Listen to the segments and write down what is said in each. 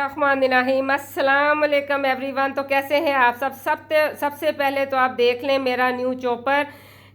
बिस्मिल्लाहिर्रहमानिर्रहीम। अस्सलाम वालेकुम एवरीवन। तो कैसे हैं आप सबसे पहले तो आप देख लें मेरा न्यू चॉपर।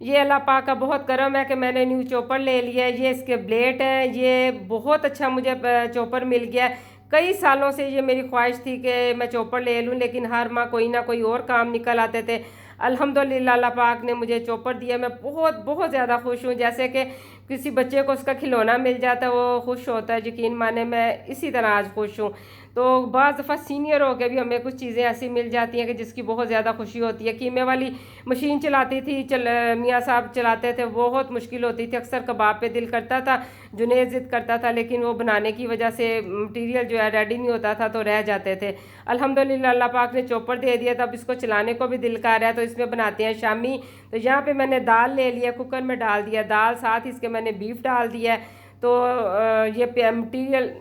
ये अल्लाह पाक का बहुत करम है कि मैंने न्यू चॉपर ले लिया है। ये इसके ब्लेड हैं, ये बहुत अच्छा मुझे चॉपर मिल गया। कई सालों से ये मेरी ख्वाहिश थी कि मैं चॉपर ले लूँ, लेकिन हर माह कोई ना कोई और काम निकल आते थे। अल्हम्दुलिल्लाह अल्लाह पाक ने मुझे चॉपर दिया। मैं बहुत बहुत ज़्यादा खुश हूँ। जैसे कि किसी बच्चे को उसका खिलौना मिल जाता है, वो खुश होता है, यकीन माने मैं इसी तरह आज खुश हूँ। तो बाज़ दफ़ा सीनियर हो के भी हमें कुछ चीज़ें ऐसी मिल जाती हैं कि जिसकी बहुत ज़्यादा खुशी होती है। कीमे वाली मशीन चलाती थी, मियाँ साहब चलाते थे, बहुत मुश्किल होती थी। अक्सर कबाब पे दिल करता था, जुनेद ज़िद करता था, लेकिन वो बनाने की वजह से मटीरियल जो है रेडी नहीं होता था, तो रह जाते थे। अल्हम्दुलिल्लाह अल्लाह पाक ने चॉपर दे दिया, तब इसको चलाने को भी दिल कर रहा है, तो इसमें बनाते हैं शामी। तो यहाँ पे मैंने दाल ले लिया, कुकर में डाल दिया दाल, साथ ही इसके मैंने बीफ डाल दिया है। तो ये मटीरियल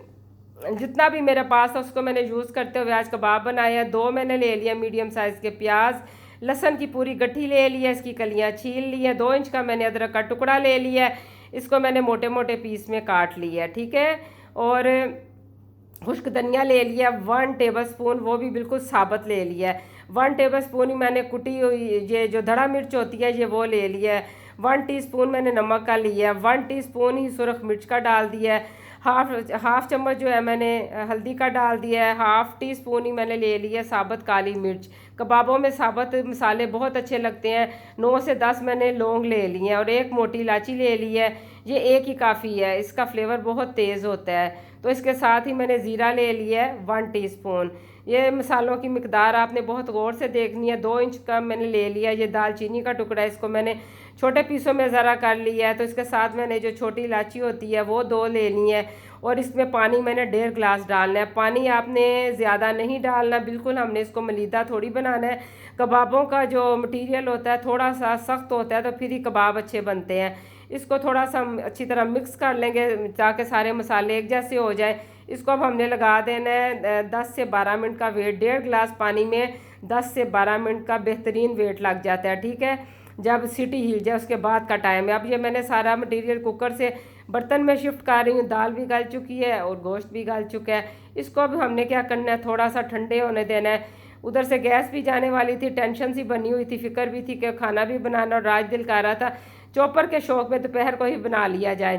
जितना भी मेरे पास था उसको मैंने यूज़ करते हुए आज कबाब बनाया है। 2 मैंने ले लिया मीडियम साइज़ के प्याज, लहसुन की पूरी गट्ठी ले ली है, इसकी कलियाँ छील ली है। 2 इंच का मैंने अदरक का टुकड़ा ले लिया है, इसको मैंने मोटे मोटे पीस में काट लिया है, ठीक है। और खुश्क धनिया ले लिया 1 टेबल स्पून, वो भी बिल्कुल साबुत ले लिया है। 1 टेबल स्पून ही मैंने कुटी हुई ये जो धड़ा मिर्च होती है ये वो ले लिया है। 1 टीस्पून मैंने नमक का लिया है। 1 टीस्पून ही सुरख मिर्च का डाल दिया है। हाफ चम्मच जो है मैंने हल्दी का डाल दिया है। हाफ टी स्पून ही मैंने ले लिया साबुत काली मिर्च। कबाबों में साबुत मसाले बहुत अच्छे लगते हैं। 9 से 10 मैंने लौंग ले लिए हैं और 1 मोटी इलायची ले ली है। ये एक ही काफ़ी है, इसका फ्लेवर बहुत तेज़ होता है। तो इसके साथ ही मैंने ज़ीरा ले लिया है 1 टीस्पून। ये मसालों की मिकदार आपने बहुत गौर से देखनी है। 2 इंच का मैंने ले लिया। ये दालचीनी का टुकड़ा, इसको मैंने छोटे पीसों में ज़रा कर लिया है। तो इसके साथ मैंने जो छोटी इलायची होती है वो 2 लेनी है। और इसमें पानी मैंने 1.5 गिलास डालना है। पानी आपने ज़्यादा नहीं डालना, बिल्कुल हमने इसको मलीदा थोड़ी बनाना है। कबाबों का जो मटीरियल होता है थोड़ा सा सख्त होता है, तो फिर ही कबाब अच्छे बनते हैं। इसको थोड़ा सा अच्छी तरह मिक्स कर लेंगे ताकि सारे मसाले एक जैसे हो जाए। इसको अब हमने लगा देना है 10 से 12 मिनट का वेट। 1.5 गिलास पानी में 10 से 12 मिनट का बेहतरीन वेट लग जाता है, ठीक है। जब सीटी हिल जाए उसके बाद का टाइम है। अब ये मैंने सारा मटेरियल कुकर से बर्तन में शिफ्ट कर रही हूँ। दाल भी गल चुकी है और गोश्त भी गल चुका है। इसको अब हमने क्या करना है, थोड़ा सा ठंडे होने देना है। उधर से गैस भी जाने वाली थी, टेंशन सी बनी हुई थी, फिक्र भी थी कि खाना भी बनाना, और राज दिल कर रहा था चॉपर के शौक में दोपहर को ही बना लिया जाए।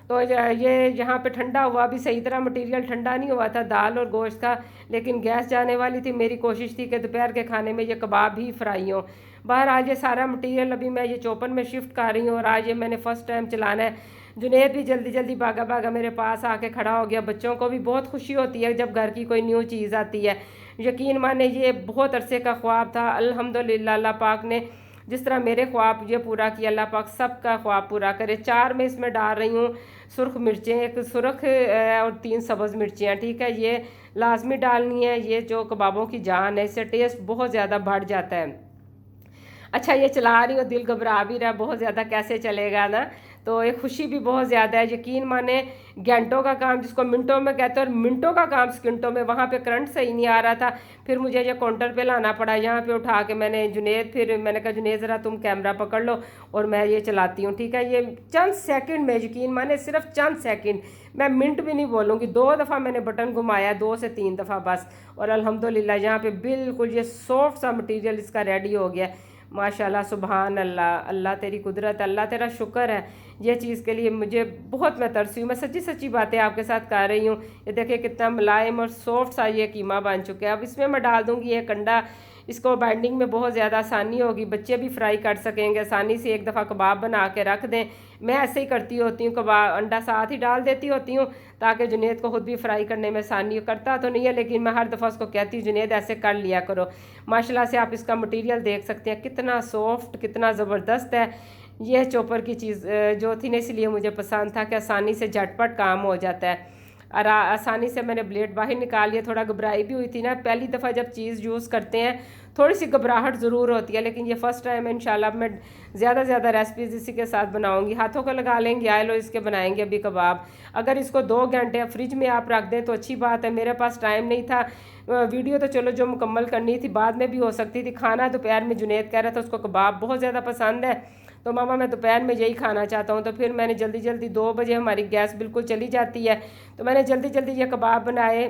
तो ये यहाँ पे ठंडा हुआ, भी सही तरह मटेरियल ठंडा नहीं हुआ था दाल और गोश्त का, लेकिन गैस जाने वाली थी। मेरी कोशिश थी कि दोपहर के खाने में ये कबाब ही फ्राई हो। बाहर आज ये सारा मटेरियल अभी मैं ये चॉपर में शिफ्ट कर रही हूँ और आज ये मैंने फ़र्स्ट टाइम चलाना है। जुनेद भी जल्दी जल्दी भागा भागा मेरे पास आके खड़ा हो गया। बच्चों को भी बहुत खुशी होती है जब घर की कोई न्यू चीज़ आती है। यकीन माने ये बहुत अरसे का ख्वाब था। अल्हम्दुलिल्लाह अल्लाह पाक ने जिस तरह मेरे ख्वाब ये पूरा किया, अल्लाह पाक सबका ख्वाब पूरा करे। 4 मैं इसमें डाल रही हूँ सुरख मिर्चें, 1 सुरख और 3 सब्ज़ मिर्चियाँ, ठीक है। ये लाजमी डालनी है, ये जो कबाबों की जान है, इससे टेस्ट बहुत ज़्यादा बढ़ जाता है। अच्छा ये चला रही हूँ, दिल घबरा भी रहा है बहुत ज़्यादा, कैसे चलेगा ना। तो एक खुशी भी बहुत ज़्यादा है। यकीन माने घंटों का काम जिसको मिनटों में कहते हैं, और मिनटों का काम सेकंडों में। वहाँ पे करंट सही नहीं आ रहा था, फिर मुझे ये काउंटर पे लाना पड़ा। यहाँ पे उठा के मैंने फिर मैंने कहा जुनेद ज़रा तुम कैमरा पकड़ लो और मैं ये चलाती हूँ, ठीक है। ये चंद सेकंड में, यकीन माने सिर्फ चंद सेकंड, मैं मिनट भी नहीं बोलूँगी। 2 दफ़ा मैंने बटन घुमाया, 2 से 3 दफ़ा बस, और अल्हम्दुलिल्लाह यहाँ पे बिल्कुल ये सॉफ्ट सा मटीरियल इसका रेडी हो गया। माशाल्लाह, सुभान अल्लाह, अल्लाह तेरी कुदरत, अल्लाह तेरा शुक्र है। ये चीज़ के लिए मुझे बहुत मैं तरसी हूँ। मैं सच्ची सच्ची बातें आपके साथ कर रही हूँ। ये देखिए कितना मुलायम और सॉफ्ट सा ये कीमा बन चुका है। अब इसमें मैं डाल दूँगी एक अंडा। इसको बाइंडिंग में बहुत ज़्यादा आसानी होगी, बच्चे भी फ्राई कर सकेंगे आसानी से। एक दफ़ा कबाब बना के रख दें, मैं ऐसे ही करती होती हूँ, कबाब अंडा साथ ही डाल देती होती हूँ ताकि जुनेद को खुद भी फ्राई करने में आसानी। करता तो नहीं है, लेकिन मैं हर दफ़ा उसको कहती हूँ जुनेद ऐसे कर लिया करो। माशाल्लाह से आप इसका मटीरियल देख सकते हैं कितना सॉफ्ट, कितना ज़बरदस्त है। यह चॉपर की चीज़ जो थी ना, इसलिए मुझे पसंद था कि आसानी से झटपट काम हो जाता है। और आसानी से मैंने ब्लेड बाहर निकाल लिया। थोड़ा घबराई भी हुई थी ना, पहली दफ़ा जब चीज़ यूज़ करते हैं थोड़ी सी घबराहट ज़रूर होती है, लेकिन ये फ़र्स्ट टाइम है। इंशाल्लाह मैं ज़्यादा से ज़्यादा रेसिपीज़ इसी के साथ बनाऊंगी। हाथों को लगा लेंगे आयल और इसके बनाएंगे अभी कबाब। अगर इसको 2 घंटे फ्रिज में आप रख दें तो अच्छी बात है। मेरे पास टाइम नहीं था, वीडियो तो चलो जो मुकम्मल करनी थी बाद में भी हो सकती थी। खाना दोपहर में जुनेद कह रहा था उसको कबाब बहुत ज़्यादा पसंद है, तो मामा मैं दोपहर में यही खाना चाहता हूँ। तो फिर मैंने जल्दी जल्दी 2 बजे हमारी गैस बिल्कुल चली जाती है, तो मैंने जल्दी जल्दी ये कबाब बनाए।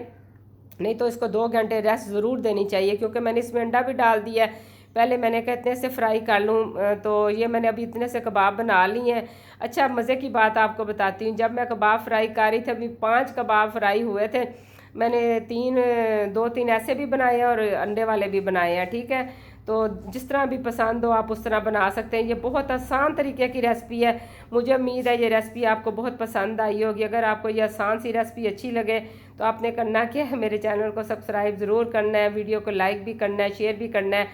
नहीं तो इसको 2 घंटे रेस्ट ज़रूर देनी चाहिए, क्योंकि मैंने इसमें अंडा भी डाल दिया है। पहले मैंने कहा इतने से फ्राई कर लूँ, तो ये मैंने अभी इतने से कबाब बना लिए हैं। अच्छा, मज़े की बात आपको बताती हूँ, जब मैं कबाब फ्राई कर रही थी, अभी 5 कबाब फ्राई हुए थे। मैंने 2-3 ऐसे भी बनाए हैं और अंडे वाले भी बनाए हैं, ठीक है। तो जिस तरह भी पसंद हो आप उस तरह बना सकते हैं। ये बहुत आसान तरीके की रेसिपी है। मुझे उम्मीद है ये रेसिपी आपको बहुत पसंद आई होगी। अगर आपको ये आसान सी रेसिपी अच्छी लगे तो आपने करना क्या है, मेरे चैनल को सब्सक्राइब ज़रूर करना है, वीडियो को लाइक भी करना है, शेयर भी करना है,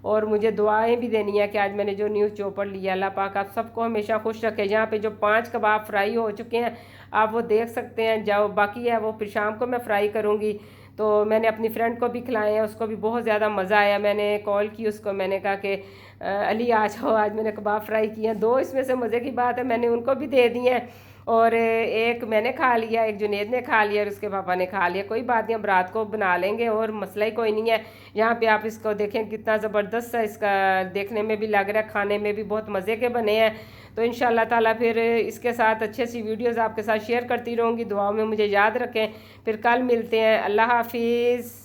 और मुझे दुआएं भी देनी है कि आज मैंने जो न्यू चॉपर लिया, अल्लाह पाक आप सबको हमेशा खुश रखे। यहाँ पे जो 5 कबाब फ्राई हो चुके हैं आप वो देख सकते हैं, जो बाकी है वो फिर शाम को मैं फ्राई करूँगी। तो मैंने अपनी फ्रेंड को भी खिलाए हैं, उसको भी बहुत ज़्यादा मज़ा आया। मैंने कॉल की उसको, मैंने कहा कि अली आ जाओ, आज मैंने कबाब फ्राई किए हैं। 2 इसमें से मज़े की बात है मैंने उनको भी दे दिए हैं, और एक मैंने खा लिया, एक जुनेद ने खा लिया और उसके पापा ने खा लिया। कोई बात नहीं, हम रात को बना लेंगे और मसला ही कोई नहीं है। यहाँ पे आप इसको देखें कितना ज़बरदस्त है, इसका देखने में भी लग रहा है, खाने में भी बहुत मज़े के बने हैं। तो इंशाल्लाह ताला फिर इसके साथ अच्छी सी वीडियोज़ आपके साथ शेयर करती रहूँगी। दुआओं में मुझे याद रखें। फिर कल मिलते हैं। अल्लाह हाफिज़।